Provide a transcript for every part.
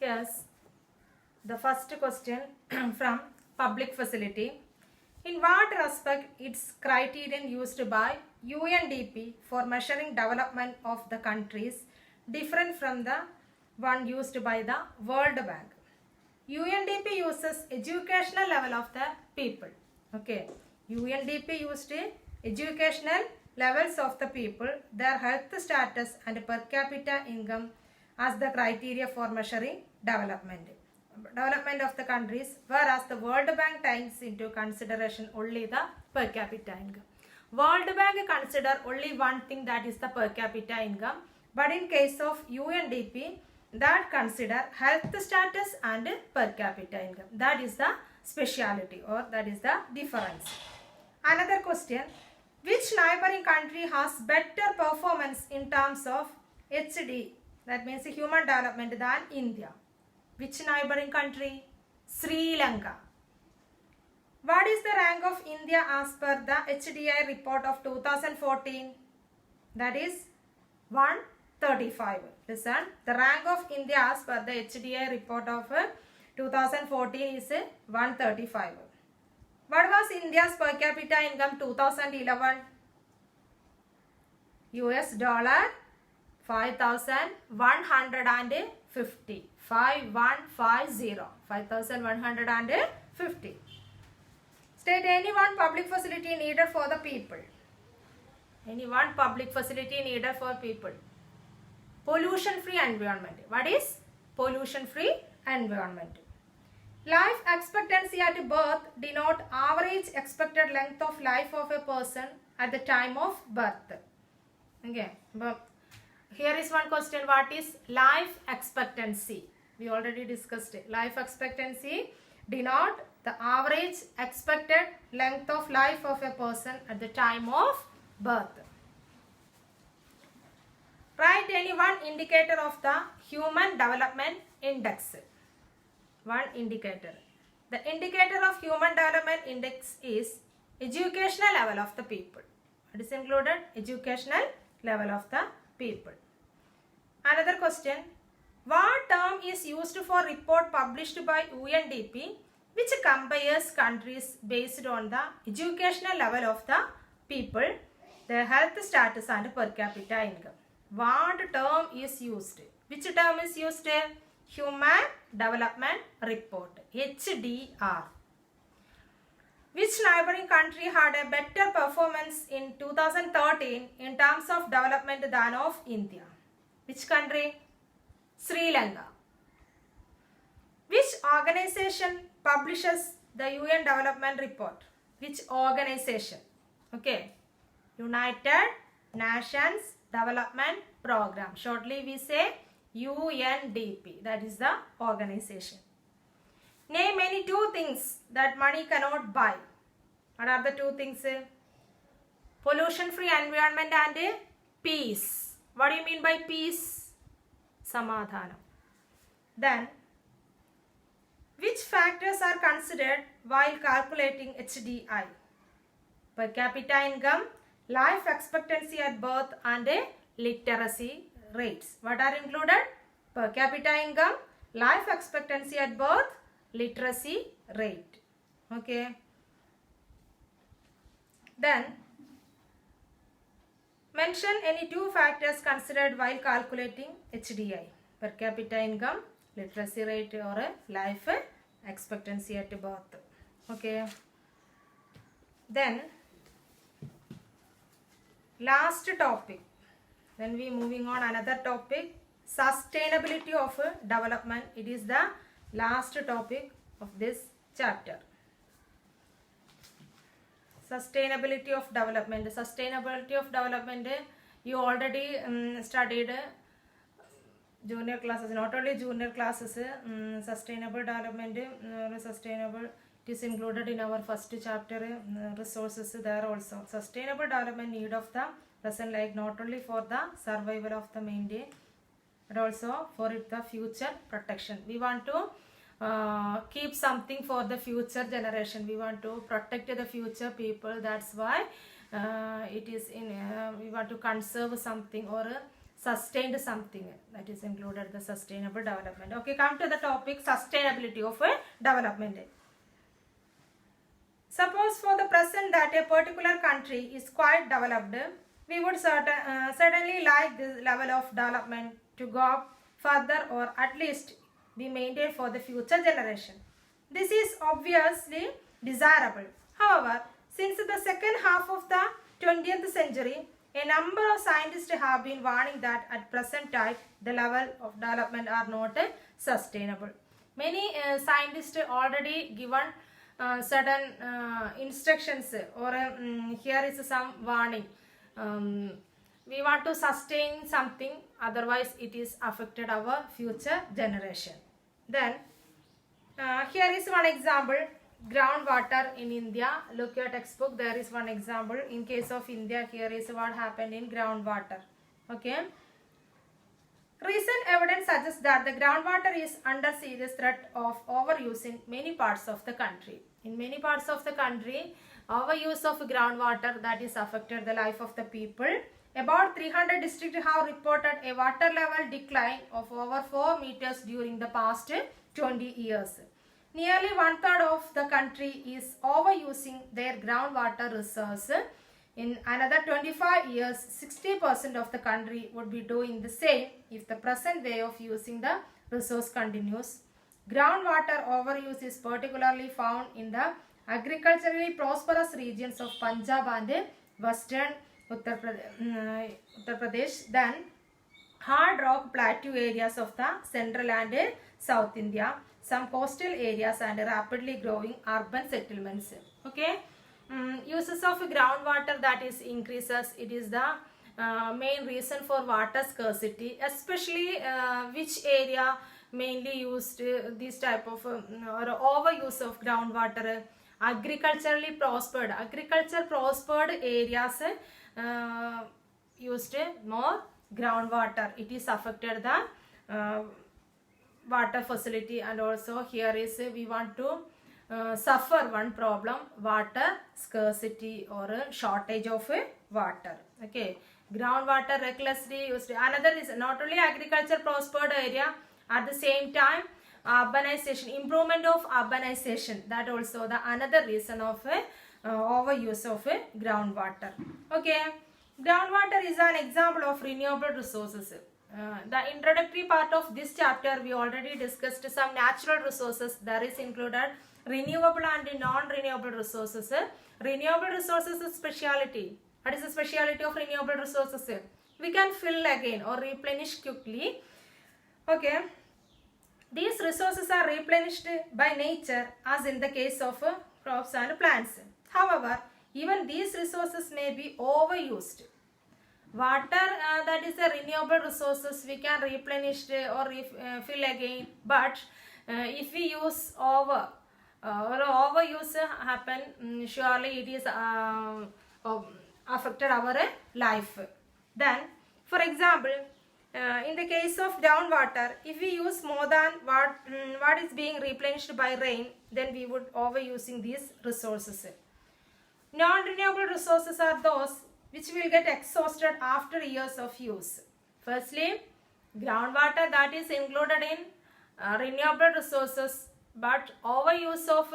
Yes, the first question from public facility. In what respect its criterion used by UNDP for measuring development of the countries different from the one used by the World Bank? UNDP uses educational level of the people. Okay, UNDP used educational levels of the people, their health status and per capita income as the criteria for measuring development of the countries, whereas the World Bank takes into consideration only the per capita income. World Bank consider only one thing, that is the per capita income, but in case of UNDP that consider health status and per capita income. That is the speciality, or that is the difference. Another question, which neighboring country has better performance in terms of HD, that means human development, than India? Which neighboring country? Sri Lanka. What is the rank of India as per the HDI report of 2014? That is 135. Listen, the rank of India as per the HDI report of 2014 is 135. What was India's per capita income 2011? US dollar 5,150. 5,150. State any one public facility needed for the people. Any one public facility needed for people. Pollution-free environment. What is pollution-free environment? Life expectancy at birth denote average expected length of life of a person at the time of birth. Okay. But here is one question. What is life expectancy? We already discussed it. Life expectancy denote the average expected length of life of a person at the time of birth. Write any one indicator of the Human Development Index. One indicator. The indicator of Human Development Index is educational level of the people. It is included, educational level of the people. Another question. What term is used for report published by UNDP which compares countries based on the educational level of the people, their health status and per capita income? What term is used? Which term is used? Human Development Report, HDR. Which neighboring country had a better performance in 2013 in terms of development than of India? Which country? Sri Lanka. Which organization publishes the UN Development Report? Which organization? Okay. United Nations Development Program. Shortly we say UNDP. That is the organization. Name any two things that money cannot buy. What are the two things? Pollution-free environment and peace. What do you mean by peace? Samadhanam. Then, which factors are considered while calculating HDI? Per capita income, life expectancy at birth and literacy rates. What are included? Per capita income, life expectancy at birth, literacy rate. Okay. Then, mention any two factors considered while calculating HDI. Per capita income, literacy rate or life expectancy at birth. Okay. Then, last topic. Then we moving on another topic. Sustainability of development. It is the last topic of this chapter. Sustainability of development. Sustainability of development, you already studied junior classes, not only junior classes, sustainable development, sustainable, it is included in our first chapter, resources there also. Sustainable development need of the present, like not only for the survival of the main day, but also for the future protection. We want to keep something for the future generation. We want to protect the future people. That's why it is in we want to conserve something or sustained something, that is included the sustainable development. Okay, come to the topic sustainability of development. Suppose for the present that a particular country is quite developed, we would certainly like this level of development to go up further, or at least be maintained for the future generation. This is obviously desirable. However, since the second half of the 20th century, a number of scientists have been warning that at present time the level of development are not sustainable. Many scientists already given certain instructions, or here is some warning. We want to sustain something, otherwise it is affected our future generation. Then here is one example, groundwater in India. Look your textbook, there is one example. In case of India, here is what happened in groundwater. Okay. Recent evidence suggests that the groundwater is under serious threat of overuse in many parts of the country. In many parts of the country, overuse of groundwater that is affected the life of the people. About 300 districts have reported a water level decline of over 4 meters during the past 20 years. Nearly 1/3 of the country is overusing their groundwater reserves. In another 25 years, 60% of the country would be doing the same if the present way of using the resource continues. Groundwater overuse is particularly found in the agriculturally prosperous regions of Punjab and Western Uttar Pradesh, then hard rock plateau areas of the central and South India, some coastal areas and rapidly growing urban settlements. Okay. Uses of groundwater that is increases. It is the main reason for water scarcity, especially which area mainly used this type of or overuse of groundwater. Agriculture prospered areas used more groundwater. It is affected the water facility, and also here is we want to suffer one problem, water scarcity or shortage of water. Okay, groundwater recklessly used. Another is not only agriculture prospered area, at the same time urbanization, improvement of urbanization, that also the another reason of overuse of groundwater. Okay, groundwater is an example of renewable resources. The introductory part of this chapter we already discussed some natural resources. There is included renewable and non-renewable resources. Renewable resources speciality. What is the speciality of renewable resources? We can fill again or replenish quickly. Okay. These resources are replenished by nature, as in the case of crops and plants. However, even these resources may be overused. Water that is a renewable resources, we can replenish or fill again, but if we use or overuse happen, surely it is affected our life. Then, for example, in the case of groundwater, if we use more than what is being replenished by rain, then we would overusing these resources. Non-renewable resources are those which will get exhausted after years of use. Firstly, groundwater that is included in renewable resources, but overuse of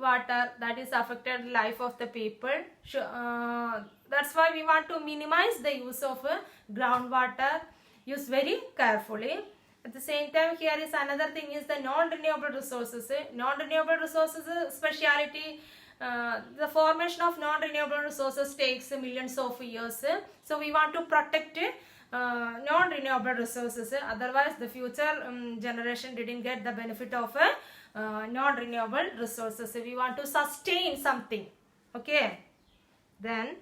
water that is affected life of the people. That's why we want to minimize the use of groundwater. Use very carefully. At the same time, here is another thing is the non-renewable resources. Non-renewable resources speciality. The formation of non-renewable resources takes millions of years. So we want to protect non-renewable resources. Otherwise, the future generation didn't get the benefit of non-renewable resources. We want to sustain something. Okay. Then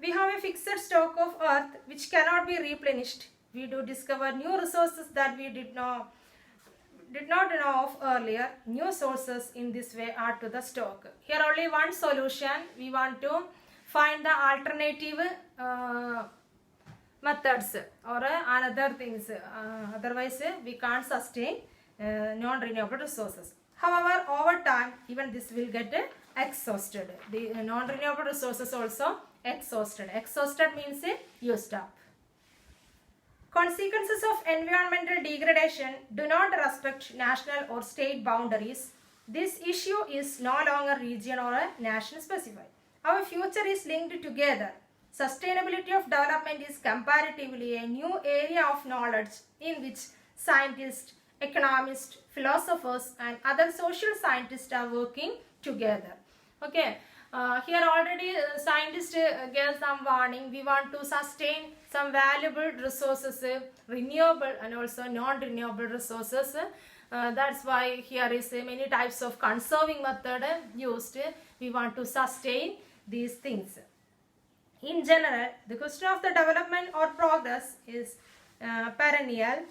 we have a fixed stock of earth which cannot be replenished. We do discover new resources that we did not know of earlier. New sources in this way add to the stock. Here only one solution. We want to find the alternative methods or another things. Otherwise, we can't sustain non-renewable resources. However, over time, even this will get exhausted. The non-renewable resources also exhausted. Exhausted means used up. Consequences of environmental degradation do not respect national or state boundaries. This issue is no longer region or a nation specified. Our future is linked together. Sustainability of development is comparatively a new area of knowledge in which scientists, economists, philosophers and other social scientists are working together. Okay, here already scientists gave some warning. We want to sustain some valuable resources, renewable and also non-renewable resources. That's why here is many types of conserving method used. We want to sustain these things. In general, the question of the development or progress is perennial.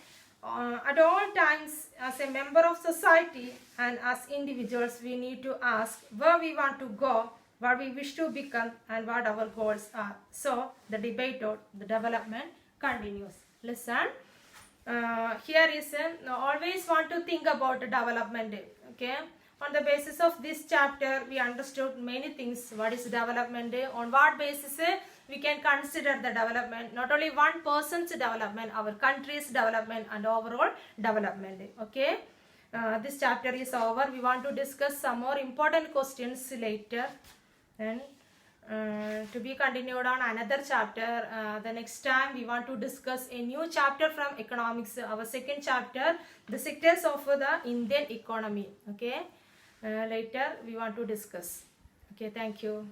At all times, as a member of society and as individuals, we need to ask where we want to go, what we wish to become and what our goals are. So, the debate on the development continues. Listen. Here is always want to think about development. Okay, on the basis of this chapter we understood many things. What is development, on what basis we can consider the development, not only one person's development, our country's development and overall development. Okay, this chapter is over. We want to discuss some more important questions later and to be continued on another chapter. The next time we want to discuss a new chapter from economics, our second chapter, the sectors of the Indian economy. Okay, later we want to discuss. Okay, thank you.